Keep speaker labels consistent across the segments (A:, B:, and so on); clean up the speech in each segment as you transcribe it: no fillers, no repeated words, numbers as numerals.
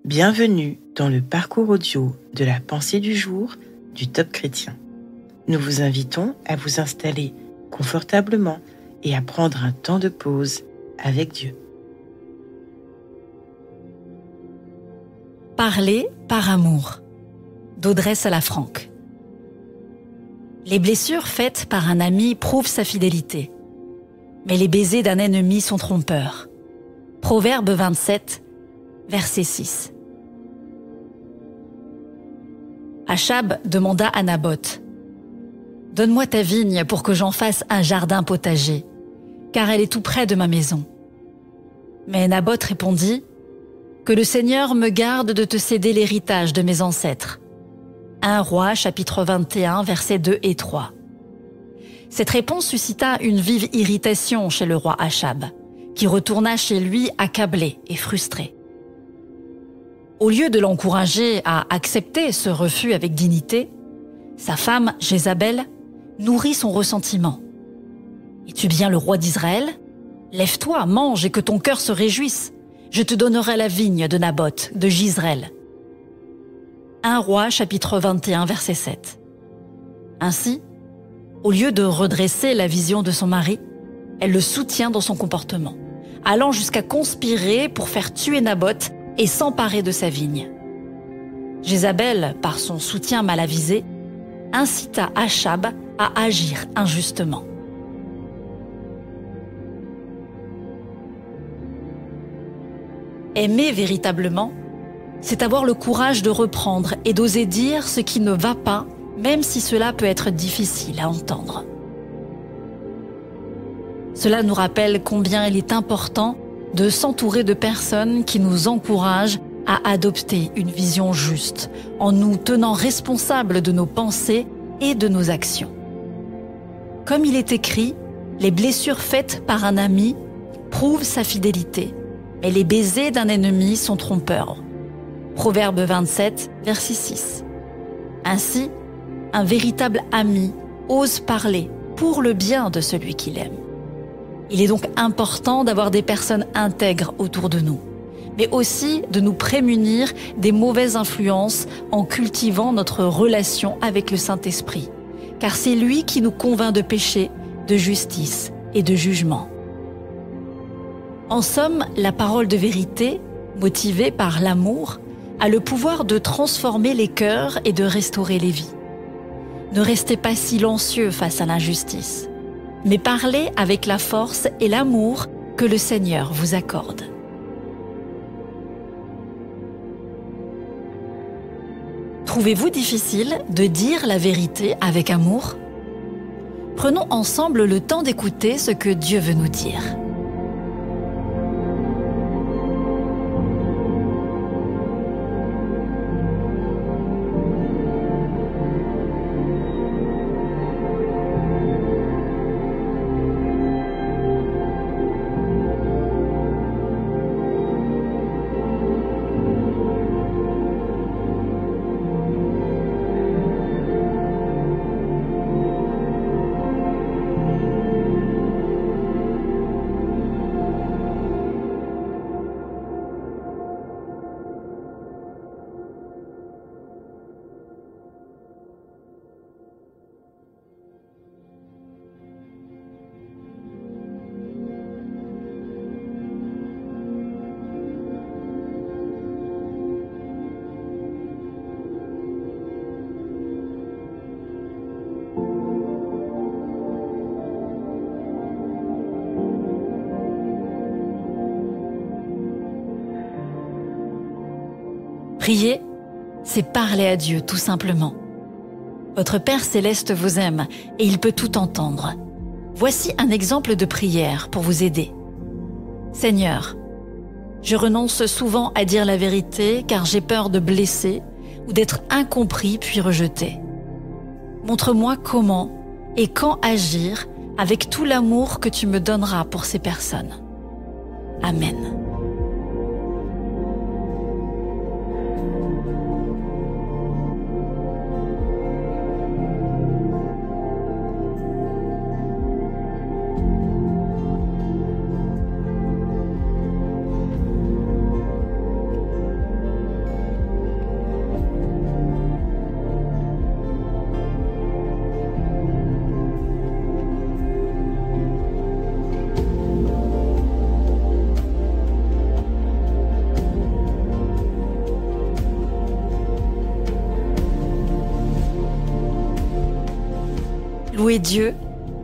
A: Bienvenue dans le parcours audio de la pensée du jour du Top Chrétien. Nous vous invitons à vous installer confortablement et à prendre un temps de pause avec Dieu.
B: Parler par amour, d'Audrey Salafranque. Les blessures faites par un ami prouvent sa fidélité, mais les baisers d'un ennemi sont trompeurs. Proverbe 27, verset 6. Achab demanda à Naboth : « Donne-moi ta vigne pour que j'en fasse un jardin potager, car elle est tout près de ma maison. » Mais Naboth répondit : « Que le Seigneur me garde de te céder l'héritage de mes ancêtres. » 1 Roi, chapitre 21, versets 2 et 3. Cette réponse suscita une vive irritation chez le roi Achab, qui retourna chez lui accablé et frustré. Au lieu de l'encourager à accepter ce refus avec dignité, sa femme, Jézabel, nourrit son ressentiment. « Es-tu bien le roi d'Israël ? Lève-toi, mange et que ton cœur se réjouisse. Je te donnerai la vigne de Naboth, de Jizreel. » 1 Roi, chapitre 21, verset 7. Ainsi, au lieu de redresser la vision de son mari, elle le soutient dans son comportement, allant jusqu'à conspirer pour faire tuer Naboth et s'emparer de sa vigne. Jézabel, par son soutien mal avisé, incita Achab à agir injustement. Aimer véritablement, c'est avoir le courage de reprendre et d'oser dire ce qui ne va pas, même si cela peut être difficile à entendre. Cela nous rappelle combien il est important de s'entourer de personnes qui nous encouragent à adopter une vision juste, en nous tenant responsables de nos pensées et de nos actions. Comme il est écrit, les blessures faites par un ami prouvent sa fidélité, mais les baisers d'un ennemi sont trompeurs. Proverbe 27, verset 6. Ainsi, un véritable ami ose parler pour le bien de celui qu'il aime. Il est donc important d'avoir des personnes intègres autour de nous, mais aussi de nous prémunir des mauvaises influences en cultivant notre relation avec le Saint-Esprit, car c'est lui qui nous convainc de péché, de justice et de jugement. En somme, la parole de vérité, motivée par l'amour, a le pouvoir de transformer les cœurs et de restaurer les vies. Ne restez pas silencieux face à l'injustice, mais parlez avec la force et l'amour que le Seigneur vous accorde. Trouvez-vous difficile de dire la vérité avec amour ? Prenons ensemble le temps d'écouter ce que Dieu veut nous dire. Prier, c'est parler à Dieu, tout simplement. Votre Père céleste vous aime et il peut tout entendre. Voici un exemple de prière pour vous aider. Seigneur, je renonce souvent à dire la vérité car j'ai peur de blesser ou d'être incompris puis rejeté. Montre-moi comment et quand agir avec tout l'amour que tu me donneras pour ces personnes. Amen. Louer Dieu,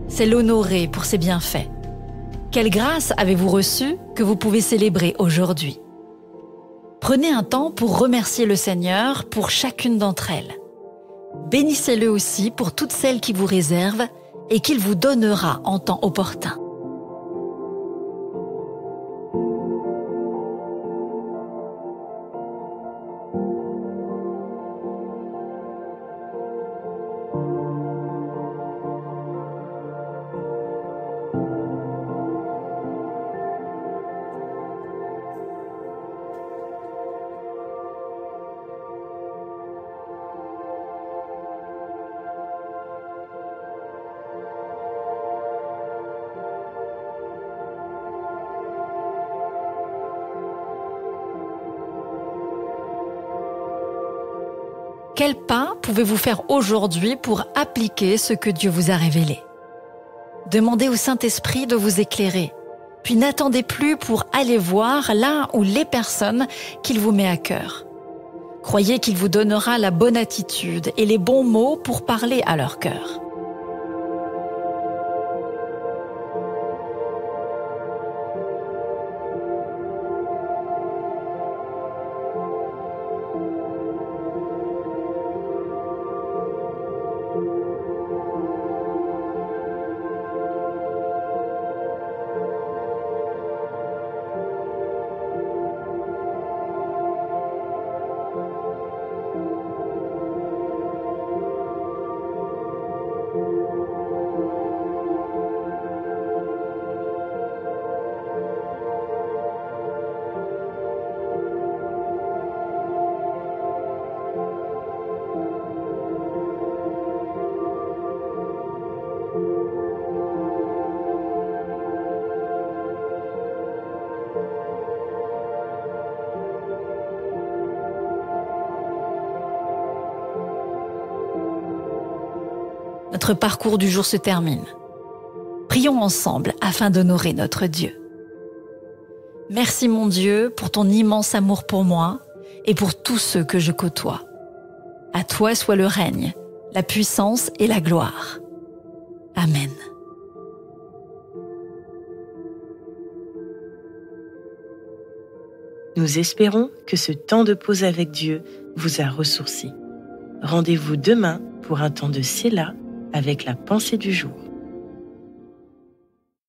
B: c'est l'honorer pour ses bienfaits. Quelle grâce avez-vous reçue que vous pouvez célébrer aujourd'hui? Prenez un temps pour remercier le Seigneur pour chacune d'entre elles. Bénissez-le aussi pour toutes celles qui vous réservent et qu'il vous donnera en temps opportun. Quel pas pouvez-vous faire aujourd'hui pour appliquer ce que Dieu vous a révélé? Demandez au Saint-Esprit de vous éclairer, puis n'attendez plus pour aller voir là où les personnes qu'il vous met à cœur. Croyez qu'il vous donnera la bonne attitude et les bons mots pour parler à leur cœur. Notre parcours du jour se termine. Prions ensemble afin d'honorer notre Dieu. Merci mon Dieu pour ton immense amour pour moi et pour tous ceux que je côtoie. À toi soit le règne, la puissance et la gloire. Amen.
A: Nous espérons que ce temps de pause avec Dieu vous a ressourci. Rendez-vous demain pour un temps de Séla avec la pensée du jour.